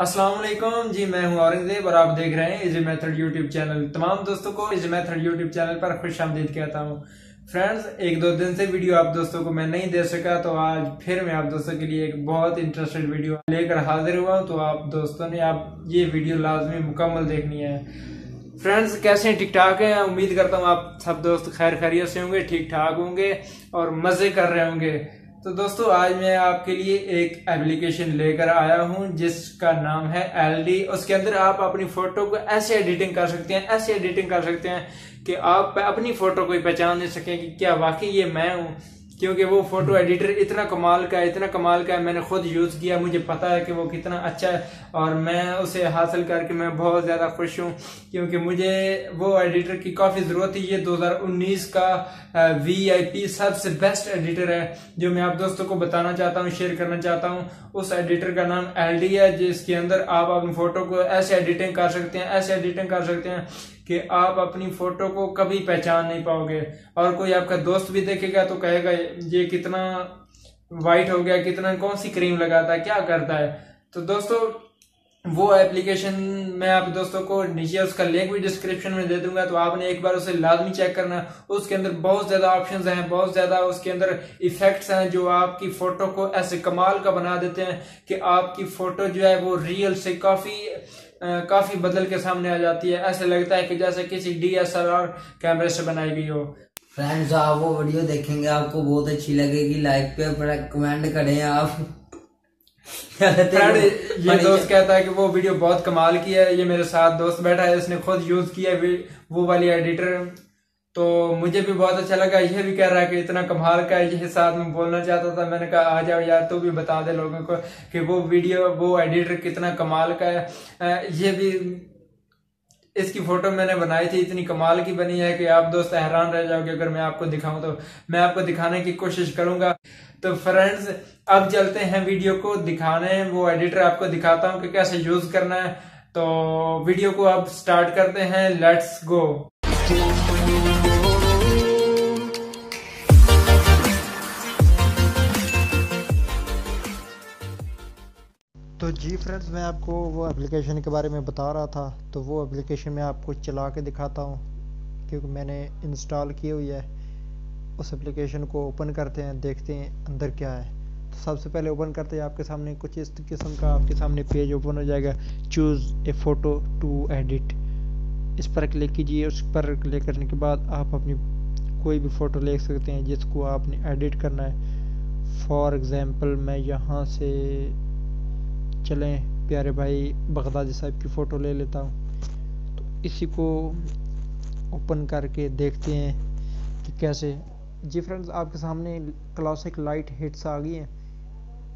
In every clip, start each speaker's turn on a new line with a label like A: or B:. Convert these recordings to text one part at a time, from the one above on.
A: अस्सलाम वालेकुम जी। मैं हूं औरंगजेब और आप देख रहे हैं इजी मेथड यूट्यूब चैनल। तमाम दोस्तों को इजी मेथड यूट्यूब चैनल पर खुश आमदीद कहता हूं। फ्रेंड्स, एक दो दिन से वीडियो आप दोस्तों को मैं नहीं दे सका, तो आज फिर मैं आप दोस्तों के लिए एक बहुत इंटरेस्टेड वीडियो लेकर हाजिर हुआ हूं। तो आप दोस्तों ने आप ये वीडियो लाजमी मुकम्मल देखनी है। फ्रेंड्स, कैसे हैं? ठीक ठाक हैं? उम्मीद करता हूँ आप सब दोस्त खैर खैरियत से होंगे, ठीक ठाक होंगे और मजे कर रहे होंगे। तो दोस्तों, आज मैं आपके लिए एक एप्लीकेशन लेकर आया हूं जिसका नाम है LD। उसके अंदर आप अपनी फोटो को ऐसे एडिटिंग कर सकते हैं, ऐसे एडिटिंग कर सकते हैं कि आप अपनी फोटो को ही पहचान नहीं सकें कि क्या वाकई ये मैं हूं। क्योंकि वो फोटो एडिटर इतना कमाल का है, इतना कमाल का है। मैंने खुद यूज किया, मुझे पता है कि वो कितना अच्छा है और मैं उसे हासिल करके मैं बहुत ज्यादा खुश हूँ। क्योंकि मुझे वो एडिटर की काफी जरूरत थी। ये 2019 का VIP सबसे बेस्ट एडिटर है जो मैं आप दोस्तों को बताना चाहता हूँ, शेयर करना चाहता हूँ। उस एडिटर का नाम LD है, जिसके अंदर आप अपनी फोटो को ऐसे एडिटिंग कर सकते हैं, ऐसे एडिटिंग कर सकते हैं कि आप अपनी फोटो को कभी पहचान नहीं पाओगे। और कोई आपका दोस्त भी देखेगा तो कहेगा ये कितना वाइट हो गया, कितना कौन सी क्रीम लगाता है, क्या करता है। तो दोस्तों, वो एप्लीकेशन मैं आप दोस्तों को नीचे उसका लिंक भी डिस्क्रिप्शन में दे दूंगा, तो आपने एक बार उसे लाजमी चेक करना। उसके अंदर बहुत ज्यादा ऑप्शंस हैं, बहुत ज्यादा उसके अंदर इफेक्ट्स हैं जो आपकी फोटो को ऐसे कमाल का बना देते हैं कि आपकी फोटो जो है वो रियल से काफी बदल के सामने आ जाती है। ऐसे लगता है कि जैसे किसी DSLR कैमरे से बनाई गई हो।
B: फ्रेंड्स, आप वो वीडियो देखेंगे, आपको बहुत अच्छी लगेगी। लाइक पे कमेंट करें आप।
A: फ्रेंड, ये दोस्त कहता है कि वो वीडियो बहुत कमाल की है। ये मेरे साथ दोस्त बैठा है, इसने खुद यूज किया वो वाली एडिटर, तो मुझे भी बहुत अच्छा लगा। यह भी कह रहा है कि इतना कमाल का है, यह साथ में बोलना चाहता था। मैंने कहा आ जाओ यार, तू भी बता दे लोगों को कि वो एडिटर कितना कमाल का है। ये भी इसकी फोटो मैंने बनाई थी, इतनी कमाल की बनी है कि आप दोस्त हैरान रह जाओगे। अगर मैं आपको दिखाऊं तो मैं आपको दिखाने की कोशिश करूंगा। तो फ्रेंड्स, अब चलते हैं वीडियो को दिखाने। वो एडिटर आपको दिखाता हूं कि कैसे यूज करना है। तो वीडियो को अब स्टार्ट करते हैं, लेट्स गो।
C: तो जी फ्रेंड्स, मैं आपको वो एप्लीकेशन के बारे में बता रहा था। तो वो एप्लीकेशन मैं आपको चला के दिखाता हूँ क्योंकि मैंने इंस्टॉल की हुई है। उस एप्लीकेशन को ओपन करते हैं, देखते हैं अंदर क्या है। तो सबसे पहले ओपन करते हैं, आपके सामने कुछ इस किस्म का आपके सामने पेज ओपन हो जाएगा। Choose a photo to edit, इस पर क्लिक कीजिए। उस पर क्लिक करने के बाद आप अपनी कोई भी फ़ोटो ले सकते हैं जिसको आपने एडिट करना है। फॉर एग्ज़ाम्पल, मैं यहाँ से चलें प्यारे भाई बगदादी साहब की फ़ोटो ले लेता हूँ। तो इसी को ओपन करके देखते हैं कि कैसे। जी फ्रेंड्स, आपके सामने क्लासिक लाइट हिट्स आ गई हैं।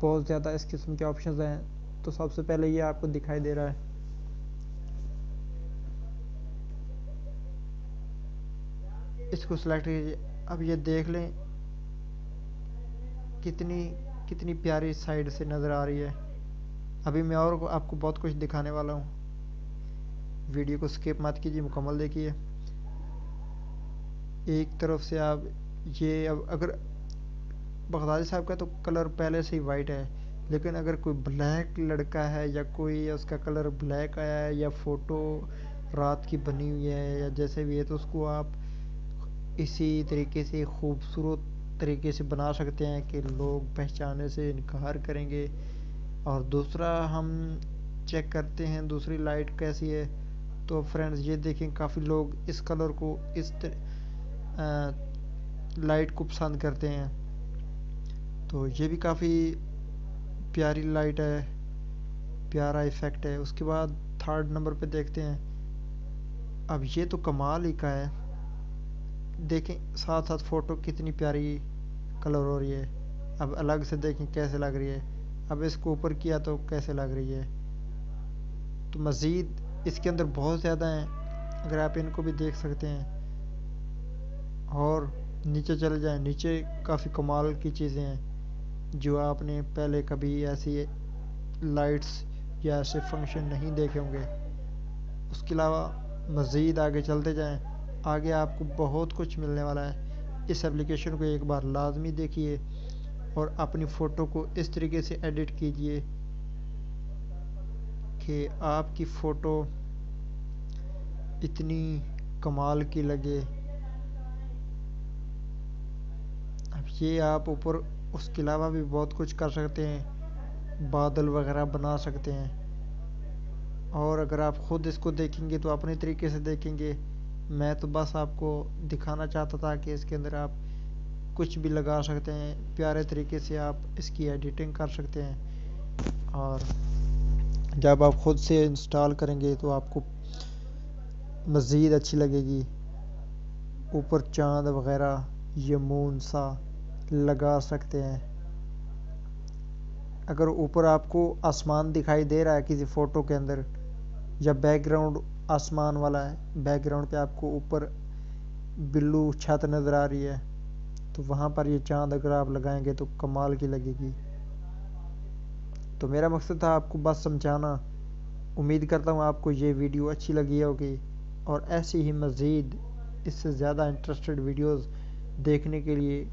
C: बहुत ज़्यादा इस किस्म के ऑप्शंस हैं। तो सबसे पहले ये आपको दिखाई दे रहा है, इसको सिलेक्ट कीजिए। अब ये देख लें कितनी प्यारी साइड से नज़र आ रही है। अभी मैं और आपको बहुत कुछ दिखाने वाला हूँ। वीडियो को स्किप मत कीजिए, मुकम्मल देखिए। एक तरफ से आप ये, अब अगर बगदादी साहब का तो कलर पहले से ही वाइट है, लेकिन अगर कोई ब्लैक लड़का है या कोई उसका कलर ब्लैक आया है या फ़ोटो रात की बनी हुई है या जैसे भी है, तो उसको आप इसी तरीके से खूबसूरत तरीके से बना सकते हैं कि लोग पहचानने से इनकार करेंगे। और दूसरा हम चेक करते हैं दूसरी लाइट कैसी है। तो फ्रेंड्स, ये देखें, काफ़ी लोग इस कलर को, इस लाइट को पसंद करते हैं। तो ये भी काफ़ी प्यारी लाइट है, प्यारा इफ़ेक्ट है। उसके बाद थर्ड नंबर पे देखते हैं। अब ये तो कमाल ही का है, देखें साथ साथ फ़ोटो कितनी प्यारी कलर हो रही है। अब अलग से देखें कैसे लग रही है। अब इसको ऊपर किया तो कैसे लग रही है। तो मज़ीद इसके अंदर बहुत ज़्यादा हैं, अगर आप इनको भी देख सकते हैं। और नीचे चले जाएं, नीचे काफ़ी कमाल की चीज़ें हैं जो आपने पहले कभी ऐसी लाइट्स या ऐसे फंक्शन नहीं देखे होंगे। उसके अलावा मज़ीद आगे चलते जाएं, आगे आपको बहुत कुछ मिलने वाला है। इस एप्लीकेशन को एक बार लाजमी देखिए और अपनी फ़ोटो को इस तरीके से एडिट कीजिए कि आपकी फ़ोटो इतनी कमाल की लगे। अब ये आप ऊपर उसके अलावा भी बहुत कुछ कर सकते हैं, बादल वगैरह बना सकते हैं। और अगर आप ख़ुद इसको देखेंगे तो अपने तरीके से देखेंगे। मैं तो बस आपको दिखाना चाहता था कि इसके अंदर आप कुछ भी लगा सकते हैं, प्यारे तरीके से आप इसकी एडिटिंग कर सकते हैं। और जब आप ख़ुद से इंस्टॉल करेंगे तो आपको मज़ीद अच्छी लगेगी। ऊपर चाँद वगैरह ये मून सा लगा सकते हैं। अगर ऊपर आपको आसमान दिखाई दे रहा है किसी फ़ोटो के अंदर, या बैकग्राउंड आसमान वाला है, बैकग्राउंड पे आपको ऊपर बिल्लू छत नज़र आ रही है, तो वहाँ पर ये चाँद अगर आप लगाएंगे तो कमाल की लगेगी। तो मेरा मकसद था आपको बस समझाना। उम्मीद करता हूँ आपको ये वीडियो अच्छी लगी होगी, और ऐसी ही मज़ीद इससे ज़्यादा इंटरेस्टेड वीडियोस देखने के लिए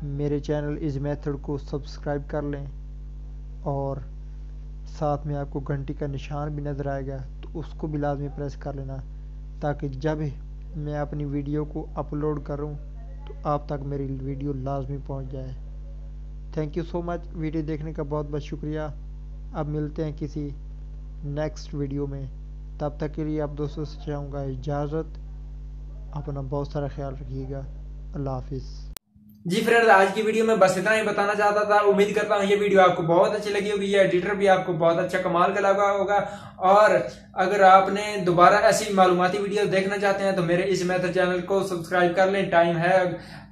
C: मेरे चैनल इज़ मेथड को सब्सक्राइब कर लें, और साथ में आपको घंटी का निशान भी नज़र आएगा, तो उसको भी लाजमी प्रेस कर लेना, ताकि जब मैं अपनी वीडियो को अपलोड करूं तो आप तक मेरी वीडियो लाजमी पहुंच जाए। Thank you so much video देखने का बहुत बहुत शुक्रिया। अब मिलते हैं किसी नेक्स्ट वीडियो में, तब तक के लिए आप दोस्तों से चाहूँगा इजाज़त। अपना बहुत सारा ख्याल रखिएगा। अल्लाह हाफिज़।
A: जी फ्रेंड्स, आज की वीडियो में बस इतना ही बताना चाहता था। उम्मीद करता हूँ ये वीडियो आपको बहुत अच्छी लगी होगी। ये एडिटर भी आपको बहुत अच्छा कमाल का लगा होगा। और अगर आपने दोबारा ऐसी मालूमाती वीडियो देखना चाहते हैं तो मेरे इस मेथड चैनल को सब्सक्राइब कर लें, टाइम है।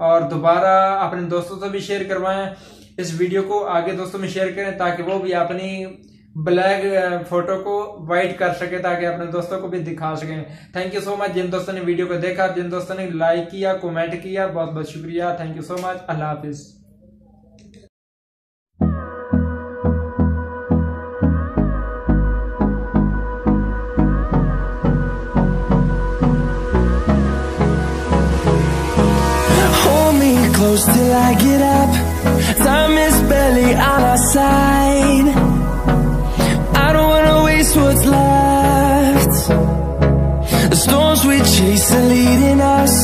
A: और दोबारा अपने दोस्तों से भी शेयर करवाएं इस वीडियो को, आगे दोस्तों में शेयर करें ताकि वो भी अपनी ब्लैक फोटो को वाइट कर सके, ताकि अपने दोस्तों को भी दिखा सकें। थैंक यू सो मच जिन दोस्तों ने वीडियो को देखा, जिन दोस्तों ने लाइक किया, कमेंट किया, बहुत बहुत शुक्रिया। Thank you so much. Allah Hafiz.
D: Close till I get up. Time is barely on our side. I don't wanna waste what's left. The storms we chase are leading us.